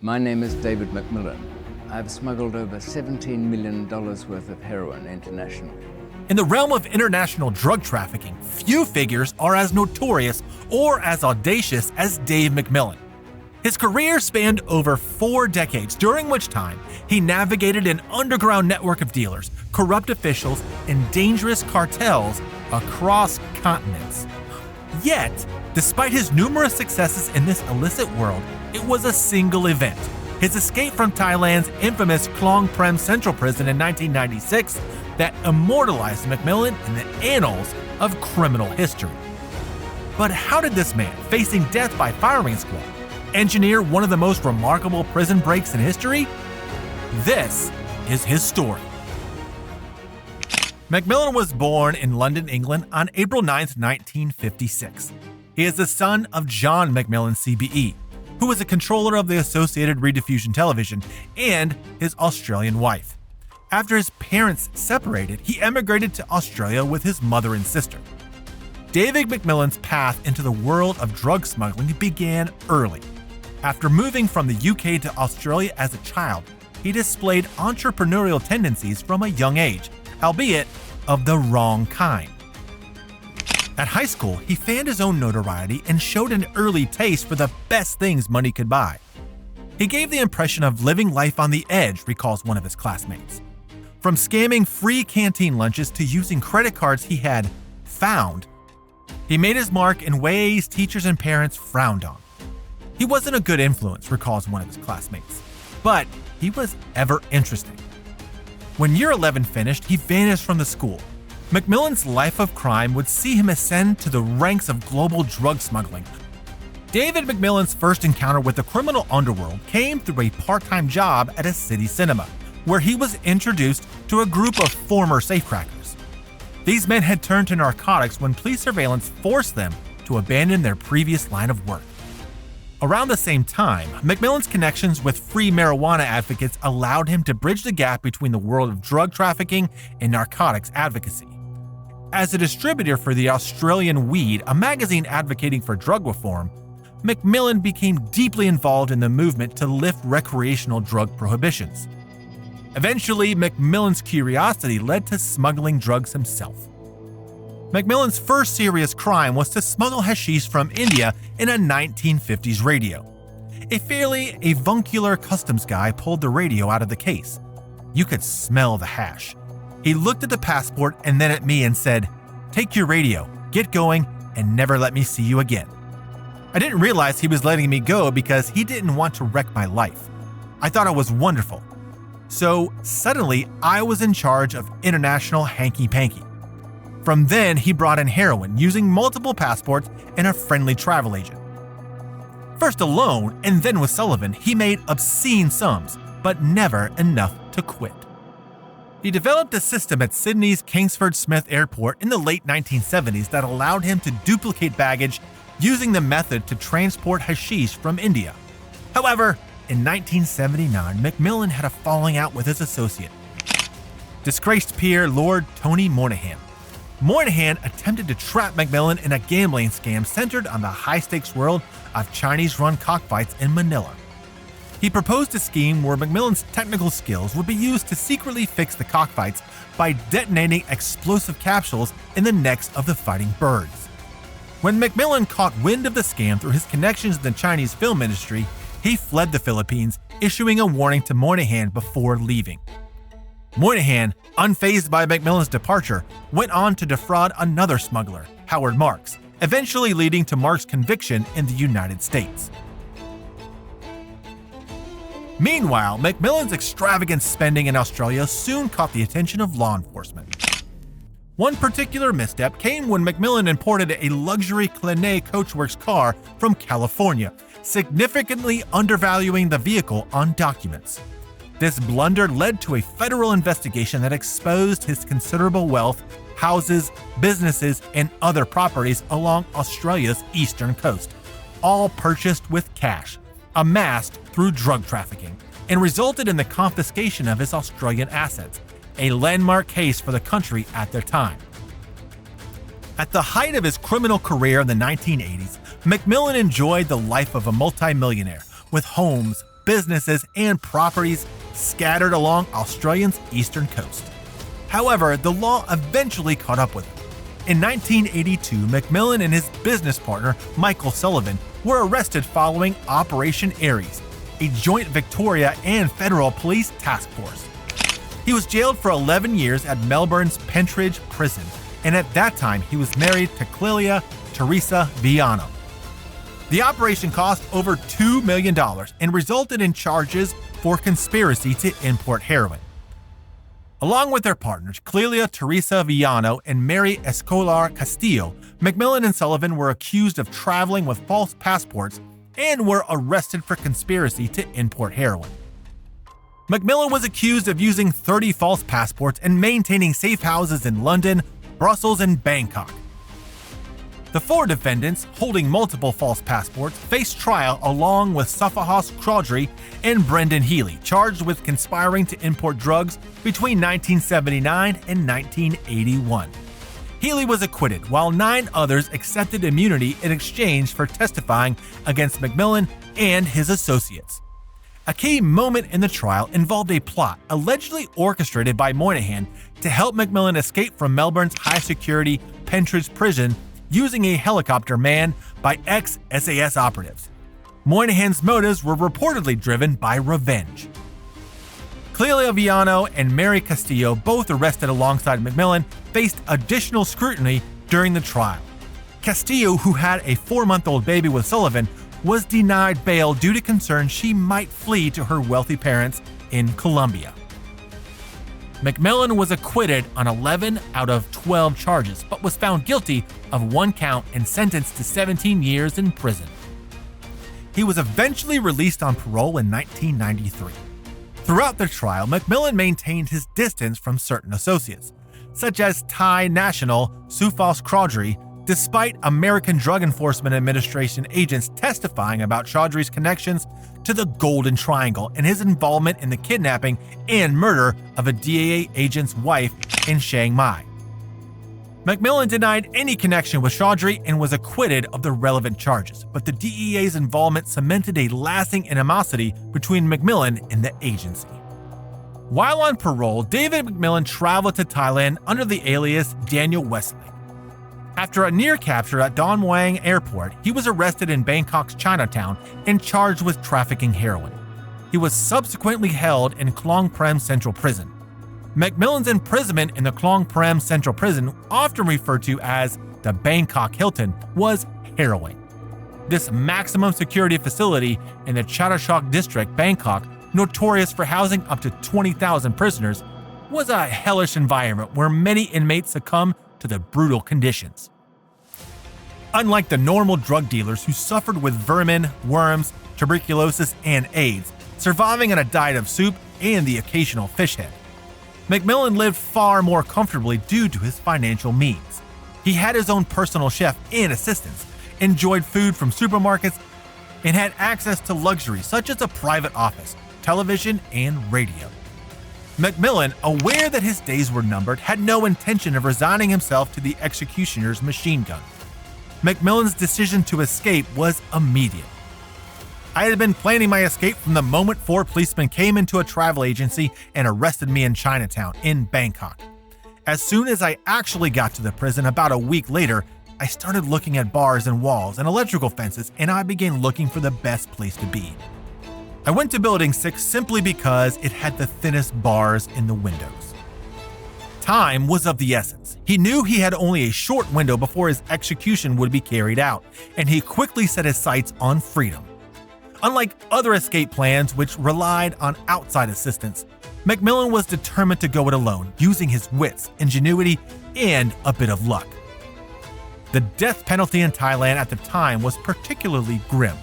My name is David McMillan. I've smuggled over $17 million worth of heroin internationally. In the realm of international drug trafficking, few figures are as notorious or as audacious as Dave McMillan. His career spanned over 4 decades, during which time he navigated an underground network of dealers, corrupt officials, and dangerous cartels across continents. Yet, despite his numerous successes in this illicit world, it was a single event: his escape from Thailand's infamous Klong Prem Central Prison in 1996 that immortalized McMillan in the annals of criminal history. But how did this man, facing death by firing squad, engineer one of the most remarkable prison breaks in history? This is his story. McMillan was born in London, England on April 9, 1956. He is the son of John McMillan CBE, who was a controller of the Associated Rediffusion Television, and his Australian wife. After his parents separated, he emigrated to Australia with his mother and sister. David McMillan's path into the world of drug smuggling began early. After moving from the UK to Australia as a child, he displayed entrepreneurial tendencies from a young age, albeit of the wrong kind. At high school, he fanned his own notoriety and showed an early taste for the best things money could buy. He gave the impression of living life on the edge, recalls one of his classmates. From scamming free canteen lunches to using credit cards he had found, he made his mark in ways teachers and parents frowned on. He wasn't a good influence, recalls one of his classmates, but he was ever interesting. When year 11 finished, he vanished from the school. McMillan's life of crime would see him ascend to the ranks of global drug smuggling. David McMillan's first encounter with the criminal underworld came through a part-time job at a city cinema, where he was introduced to a group of former safecrackers. These men had turned to narcotics when police surveillance forced them to abandon their previous line of work. Around the same time, McMillan's connections with free marijuana advocates allowed him to bridge the gap between the world of drug trafficking and narcotics advocacy. As a distributor for the Australian Weed, a magazine advocating for drug reform, McMillan became deeply involved in the movement to lift recreational drug prohibitions. Eventually, McMillan's curiosity led to smuggling drugs himself. McMillan's first serious crime was to smuggle hashish from India in a 1950s radio. A fairly avuncular customs guy pulled the radio out of the case. You could smell the hash. He looked at the passport and then at me and said, "Take your radio, get going, and never let me see you again." I didn't realize he was letting me go because he didn't want to wreck my life. I thought it was wonderful. So suddenly, I was in charge of international hanky-panky. From then, he brought in heroin using multiple passports and a friendly travel agent. First alone and then with Sullivan, he made obscene sums, but never enough to quit. He developed a system at Sydney's Kingsford Smith Airport in the late 1970s that allowed him to duplicate baggage using the method to transport hashish from India. However, in 1979, McMillan had a falling out with his associate, disgraced peer Lord Tony Moynihan. Moynihan attempted to trap McMillan in a gambling scam centered on the high-stakes world of Chinese-run cockfights in Manila. He proposed a scheme where McMillan's technical skills would be used to secretly fix the cockfights by detonating explosive capsules in the necks of the fighting birds. When McMillan caught wind of the scam through his connections in the Chinese film industry, he fled the Philippines, issuing a warning to Moynihan before leaving. Moynihan, unfazed by McMillan's departure, went on to defraud another smuggler, Howard Marks, eventually leading to Marks' conviction in the United States. Meanwhile, McMillan's extravagant spending in Australia soon caught the attention of law enforcement. One particular misstep came when McMillan imported a luxury Clenay Coachworks car from California, significantly undervaluing the vehicle on documents. This blunder led to a federal investigation that exposed his considerable wealth, houses, businesses, and other properties along Australia's eastern coast, all purchased with cash, amassed through drug trafficking, and resulted in the confiscation of his Australian assets, a landmark case for the country at their time. At the height of his criminal career in the 1980s, McMillan enjoyed the life of a multimillionaire with homes, businesses, and properties scattered along Australia's eastern coast. However, the law eventually caught up with him. In 1982, McMillan and his business partner, Michael Sullivan, were arrested following Operation Aries, a joint Victoria and federal police task force. He was jailed for 11 years at Melbourne's Pentridge Prison, and at that time he was married to Clelia Teresa Viano. The operation cost over $2 million and resulted in charges for conspiracy to import heroin. Along with their partners, Clelia Teresa Viano and Mary Escolar Castillo, McMillan and Sullivan were accused of traveling with false passports and were arrested for conspiracy to import heroin. McMillan was accused of using 30 false passports and maintaining safe houses in London, Brussels, and Bangkok. The four defendants, holding multiple false passports, faced trial along with Safahos Chaudhry and Brendan Healy, charged with conspiring to import drugs between 1979 and 1981. Healy was acquitted, while 9 others accepted immunity in exchange for testifying against McMillan and his associates. A key moment in the trial involved a plot allegedly orchestrated by Moynihan to help McMillan escape from Melbourne's high-security Pentridge Prison using a helicopter manned by ex-SAS operatives. Moynihan's motives were reportedly driven by revenge. Clelia Viano and Mary Castillo, both arrested alongside McMillan, faced additional scrutiny during the trial. Castillo, who had a 4-month-old baby with Sullivan, was denied bail due to concerns she might flee to her wealthy parents in Colombia. McMillan was acquitted on 11 out of 12 charges, but was found guilty of 1 count and sentenced to 17 years in prison. He was eventually released on parole in 1993. Throughout the trial, McMillan maintained his distance from certain associates, such as Thai national Safahos Chaudhry, despite American Drug Enforcement Administration agents testifying about Chaudhry's connections to the Golden Triangle and his involvement in the kidnapping and murder of a DEA agent's wife in Chiang Mai. McMillan denied any connection with Chaudhry and was acquitted of the relevant charges, but the DEA's involvement cemented a lasting animosity between McMillan and the agency. While on parole, David McMillan traveled to Thailand under the alias Daniel Wesley. After a near capture at Don Muang Airport, he was arrested in Bangkok's Chinatown and charged with trafficking heroin. He was subsequently held in Klong Prem Central Prison. McMillan's imprisonment in the Klong Prem Central Prison, often referred to as the Bangkok Hilton, was harrowing. This maximum security facility in the Chathachok district, Bangkok, notorious for housing up to 20,000 prisoners, was a hellish environment where many inmates succumbed to the brutal conditions. Unlike the normal drug dealers who suffered with vermin, worms, tuberculosis, and AIDS, surviving on a diet of soup and the occasional fish head, McMillan lived far more comfortably due to his financial means. He had his own personal chef and assistants, enjoyed food from supermarkets, and had access to luxuries such as a private office, television, and radio. McMillan, aware that his days were numbered, had no intention of resigning himself to the executioner's machine gun. McMillan's decision to escape was immediate. I had been planning my escape from the moment 4 policemen came into a travel agency and arrested me in Chinatown, in Bangkok. As soon as I actually got to the prison about a week later, I started looking at bars and walls and electrical fences, and I began looking for the best place to be. I went to Building 6 simply because it had the thinnest bars in the windows. Time was of the essence. He knew he had only a short window before his execution would be carried out, and he quickly set his sights on freedom. Unlike other escape plans which relied on outside assistance, McMillan was determined to go it alone, using his wits, ingenuity, and a bit of luck. The death penalty in Thailand at the time was particularly grim,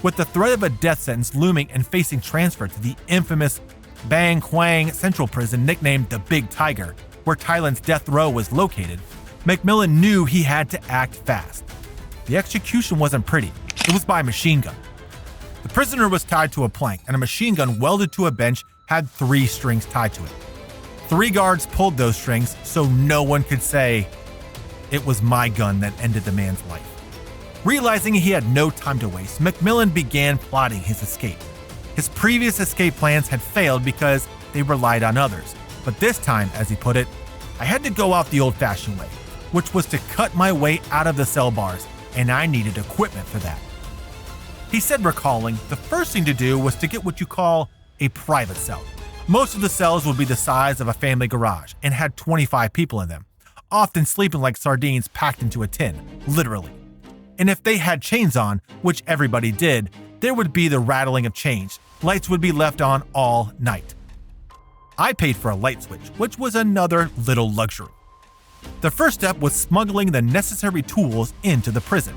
with the threat of a death sentence looming and facing transfer to the infamous Bang Kwang Central Prison nicknamed the Big Tiger, where Thailand's death row was located. McMillan knew he had to act fast. The execution wasn't pretty. It was by machine gun. The prisoner was tied to a plank, and a machine gun welded to a bench had 3 strings tied to it. 3 guards pulled those strings so no one could say, "It was my gun that ended the man's life." Realizing he had no time to waste, McMillan began plotting his escape. His previous escape plans had failed because they relied on others, but this time, as he put it, I had to go out the old-fashioned way, which was to cut my way out of the cell bars, and I needed equipment for that. He said, recalling, the first thing to do was to get what you call a private cell. Most of the cells would be the size of a family garage and had 25 people in them, often sleeping like sardines packed into a tin, literally. And if they had chains on, which everybody did, there would be the rattling of chains. Lights would be left on all night. I paid for a light switch, which was another little luxury. The first step was smuggling the necessary tools into the prison.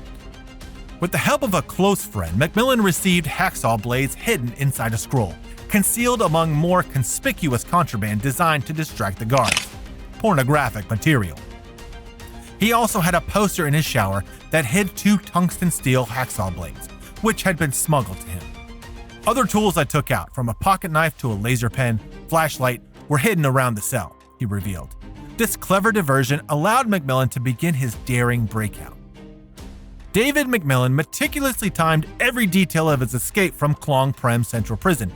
With the help of a close friend, McMillan received hacksaw blades hidden inside a scroll, concealed among more conspicuous contraband designed to distract the guards. Pornographic material. He also had a poster in his shower that hid 2 tungsten steel hacksaw blades, which had been smuggled to him. Other tools I took out, from a pocket knife to a laser pen, flashlight, were hidden around the cell, he revealed. This clever diversion allowed McMillan to begin his daring breakout. David McMillan meticulously timed every detail of his escape from Klong Prem Central Prison,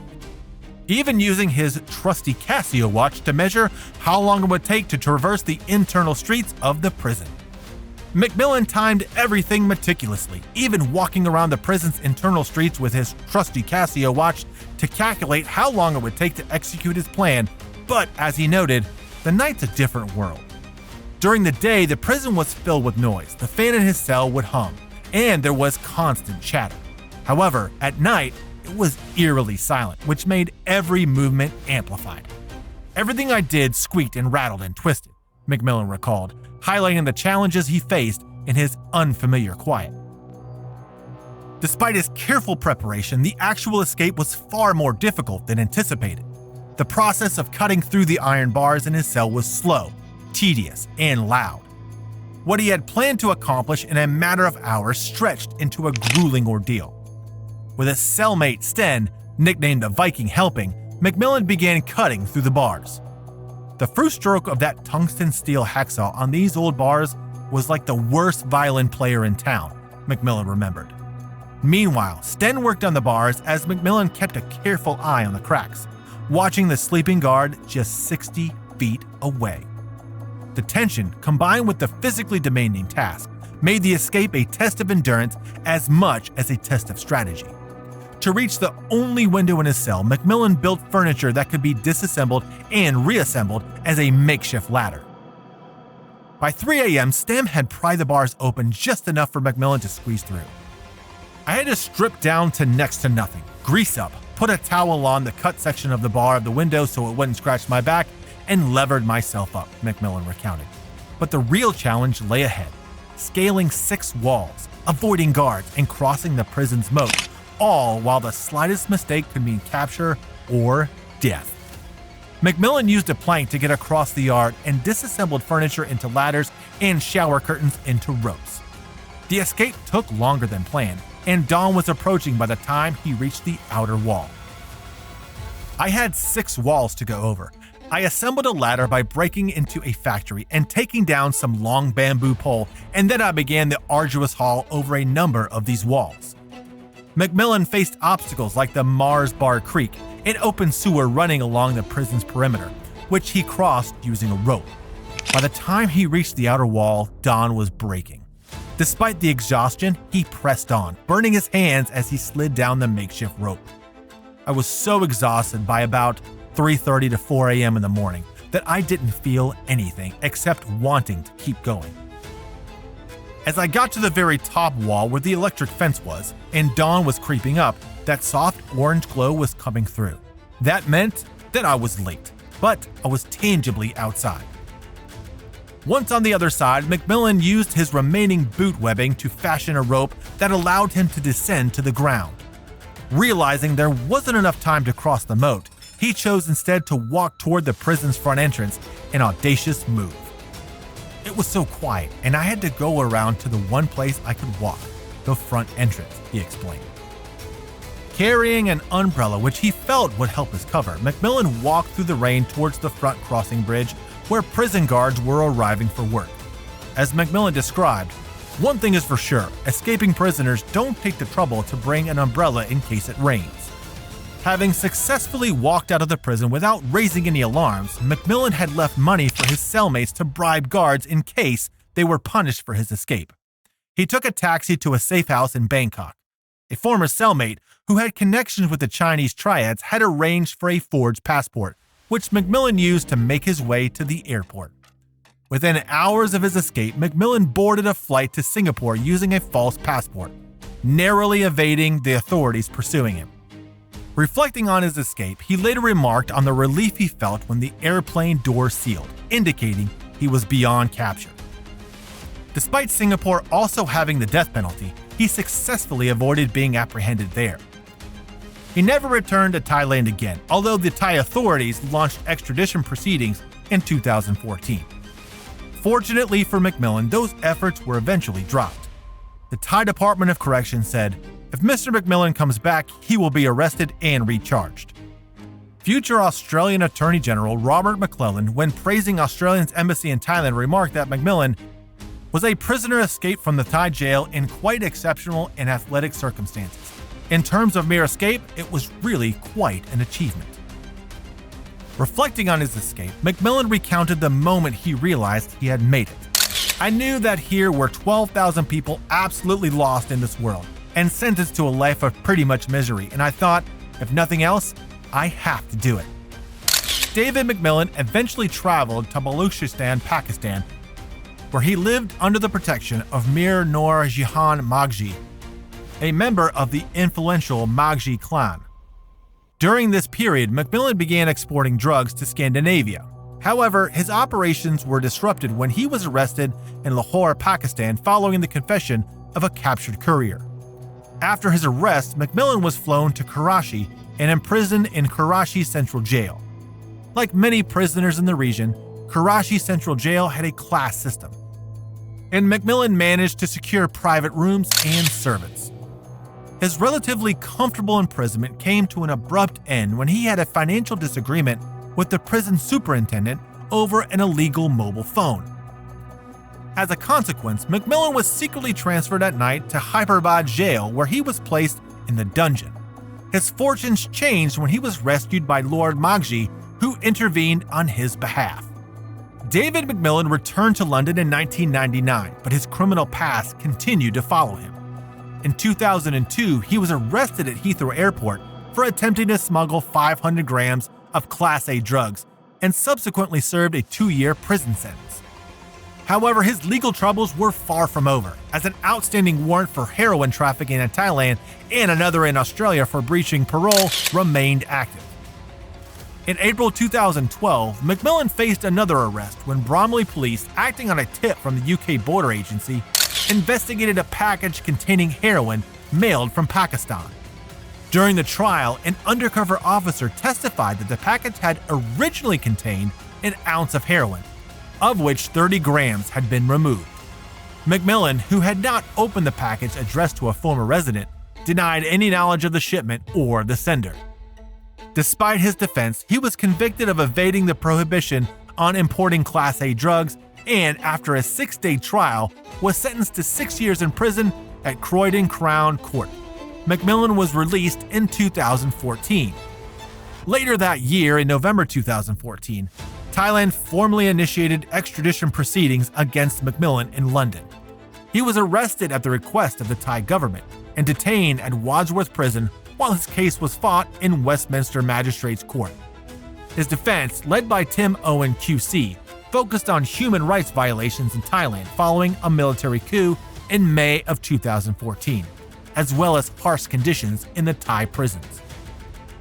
even using his trusty Casio watch to measure how long it would take to traverse the internal streets of the prison. McMillan timed everything meticulously, even walking around the prison's internal streets with his trusty Casio watch to calculate how long it would take to execute his plan, but as he noted, the night's a different world. During the day, the prison was filled with noise, the fan in his cell would hum, and there was constant chatter. However, at night, it was eerily silent, which made every movement amplified. Everything I did squeaked and rattled and twisted, McMillan recalled, highlighting the challenges he faced in his unfamiliar quiet. Despite his careful preparation, the actual escape was far more difficult than anticipated. The process of cutting through the iron bars in his cell was slow, tedious, and loud. What he had planned to accomplish in a matter of hours stretched into a grueling ordeal. With his cellmate Sten, nicknamed the Viking, helping, McMillan began cutting through the bars. The first stroke of that tungsten steel hacksaw on these old bars was like the worst violin player in town, McMillan remembered. Meanwhile, Sten worked on the bars as McMillan kept a careful eye on the cracks, watching the sleeping guard just 60 feet away. The tension, combined with the physically demanding task, made the escape a test of endurance as much as a test of strategy. To reach the only window in his cell, McMillan built furniture that could be disassembled and reassembled as a makeshift ladder. By 3 a.m., Stem had pried the bars open just enough for McMillan to squeeze through. I had to strip down to next to nothing, grease up, put a towel on the cut section of the bar of the window so it wouldn't scratch my back, and levered myself up, McMillan recounted. But the real challenge lay ahead, scaling 6 walls, avoiding guards, and crossing the prison's moat, all while the slightest mistake could mean capture or death. McMillan used a plank to get across the yard and disassembled furniture into ladders and shower curtains into ropes. The escape took longer than planned, and dawn was approaching by the time he reached the outer wall. I had 6 walls to go over. I assembled a ladder by breaking into a factory and taking down some long bamboo pole, and then I began the arduous haul over a number of these walls. McMillan faced obstacles like the Mars Bar Creek, an open sewer running along the prison's perimeter, which he crossed using a rope. By the time he reached the outer wall, dawn was breaking. Despite the exhaustion, he pressed on, burning his hands as he slid down the makeshift rope. I was so exhausted by about 3:30 to 4 a.m. in the morning that I didn't feel anything except wanting to keep going. As I got to the very top wall where the electric fence was, and dawn was creeping up, that soft orange glow was coming through. That meant that I was late, but I was tangibly outside. Once on the other side, McMillan used his remaining boot webbing to fashion a rope that allowed him to descend to the ground. Realizing there wasn't enough time to cross the moat, he chose instead to walk toward the prison's front entrance, an audacious move. It was so quiet, and I had to go around to the one place I could walk, the front entrance, he explained. Carrying an umbrella which he felt would help his cover, McMillan walked through the rain towards the front crossing bridge where prison guards were arriving for work. As McMillan described, one thing is for sure, escaping prisoners don't take the trouble to bring an umbrella in case it rains. Having successfully walked out of the prison without raising any alarms, McMillan had left money for his cellmates to bribe guards in case they were punished for his escape. He took a taxi to a safe house in Bangkok. A former cellmate who had connections with the Chinese triads had arranged for a forged passport, which McMillan used to make his way to the airport. Within hours of his escape, McMillan boarded a flight to Singapore using a false passport, narrowly evading the authorities pursuing him. Reflecting on his escape, he later remarked on the relief he felt when the airplane doors sealed, indicating he was beyond capture. Despite Singapore also having the death penalty, he successfully avoided being apprehended there. He never returned to Thailand again, although the Thai authorities launched extradition proceedings in 2014. Fortunately for McMillan, those efforts were eventually dropped. The Thai Department of Corrections said, if Mr. McMillan comes back, he will be arrested and recharged. Future Australian Attorney General Robert McMillan, when praising Australia's embassy in Thailand, remarked that McMillan was a prisoner escaped from the Thai jail in quite exceptional and athletic circumstances. In terms of mere escape, it was really quite an achievement. Reflecting on his escape, McMillan recounted the moment he realized he had made it. I knew that here were 12,000 people absolutely lost in this world and sentenced to a life of pretty much misery, and I thought, if nothing else, I have to do it. David McMillan eventually traveled to Baluchistan, Pakistan, where he lived under the protection of Mir Noor Jihan Magji, a member of the influential Magji clan. During this period, McMillan began exporting drugs to Scandinavia. However, his operations were disrupted when he was arrested in Lahore, Pakistan, following the confession of a captured courier. After his arrest, McMillan was flown to Karachi and imprisoned in Karachi Central Jail. Like many prisoners in the region, Karachi Central Jail had a class system, and McMillan managed to secure private rooms and servants. His relatively comfortable imprisonment came to an abrupt end when he had a financial disagreement with the prison superintendent over an illegal mobile phone. As a consequence, McMillan was secretly transferred at night to Hyderabad Jail, where he was placed in the dungeon. His fortunes changed when he was rescued by Lord Magji, who intervened on his behalf. David McMillan returned to London in 1999, but his criminal past continued to follow him. In 2002, he was arrested at Heathrow Airport for attempting to smuggle 500 grams of Class A drugs and subsequently served a 2-year prison sentence. However, his legal troubles were far from over, as an outstanding warrant for heroin trafficking in Thailand and another in Australia for breaching parole remained active. In April 2012, McMillan faced another arrest when Bromley police, acting on a tip from the UK border agency, investigated a package containing heroin mailed from Pakistan. During the trial, an undercover officer testified that the package had originally contained an ounce of heroin, of which 30 grams had been removed. McMillan, who had not opened the package addressed to a former resident, denied any knowledge of the shipment or the sender. Despite his defense, he was convicted of evading the prohibition on importing Class A drugs and, after a 6-day trial, was sentenced to 6 years in prison at Croydon Crown Court. McMillan was released in 2014. Later that year, in November 2014, Thailand formally initiated extradition proceedings against McMillan in London. He was arrested at the request of the Thai government and detained at Wadsworth Prison while his case was fought in Westminster Magistrates Court. His defense, led by Tim Owen QC, focused on human rights violations in Thailand following a military coup in May of 2014, as well as harsh conditions in the Thai prisons.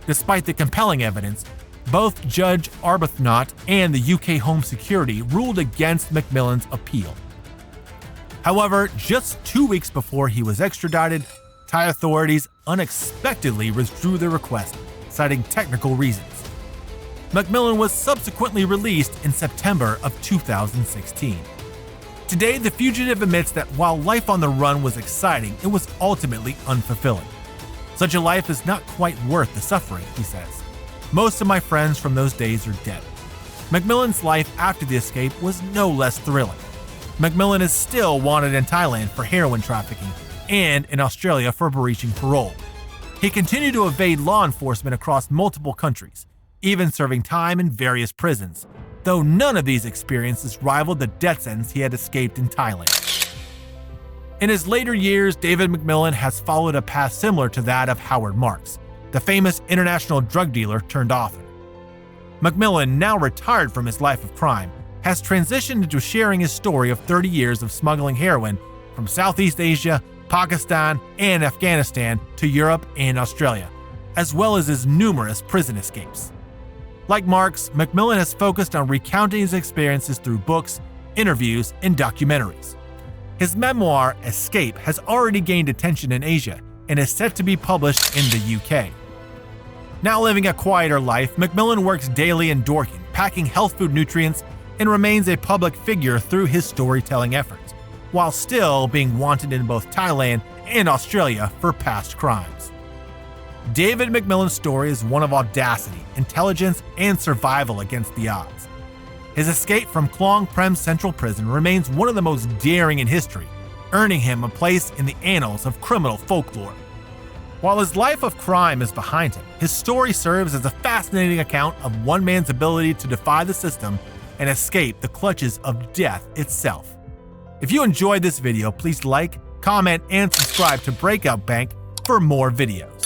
Despite the compelling evidence, both Judge Arbuthnot and the UK Home Security ruled against McMillan's appeal. However, just 2 weeks before he was extradited, Thai authorities unexpectedly withdrew their request, citing technical reasons. McMillan was subsequently released in September of 2016. Today, the fugitive admits that while life on the run was exciting, it was ultimately unfulfilling. Such a life is not quite worth the suffering, he says. Most of my friends from those days are dead. McMillan's life after the escape was no less thrilling. McMillan is still wanted in Thailand for heroin trafficking and in Australia for breaching parole. He continued to evade law enforcement across multiple countries, even serving time in various prisons, though none of these experiences rivaled the death sentence he had escaped in Thailand. In his later years, David McMillan has followed a path similar to that of Howard Marks, the famous international drug dealer turned author. McMillan, now retired from his life of crime, has transitioned into sharing his story of 30 years of smuggling heroin from Southeast Asia, Pakistan, and Afghanistan to Europe and Australia, as well as his numerous prison escapes. Like Marks, McMillan has focused on recounting his experiences through books, interviews, and documentaries. His memoir, Escape, has already gained attention in Asia and is set to be published in the UK. Now living a quieter life, McMillan works daily in Dorking, packing health food nutrients, and remains a public figure through his storytelling efforts, while still being wanted in both Thailand and Australia for past crimes. David McMillan's story is one of audacity, intelligence, and survival against the odds. His escape from Klong Prem Central Prison remains one of the most daring in history, earning him a place in the annals of criminal folklore. While his life of crime is behind him, his story serves as a fascinating account of one man's ability to defy the system and escape the clutches of death itself. If you enjoyed this video, please like, comment, and subscribe to Breakout Bank for more videos.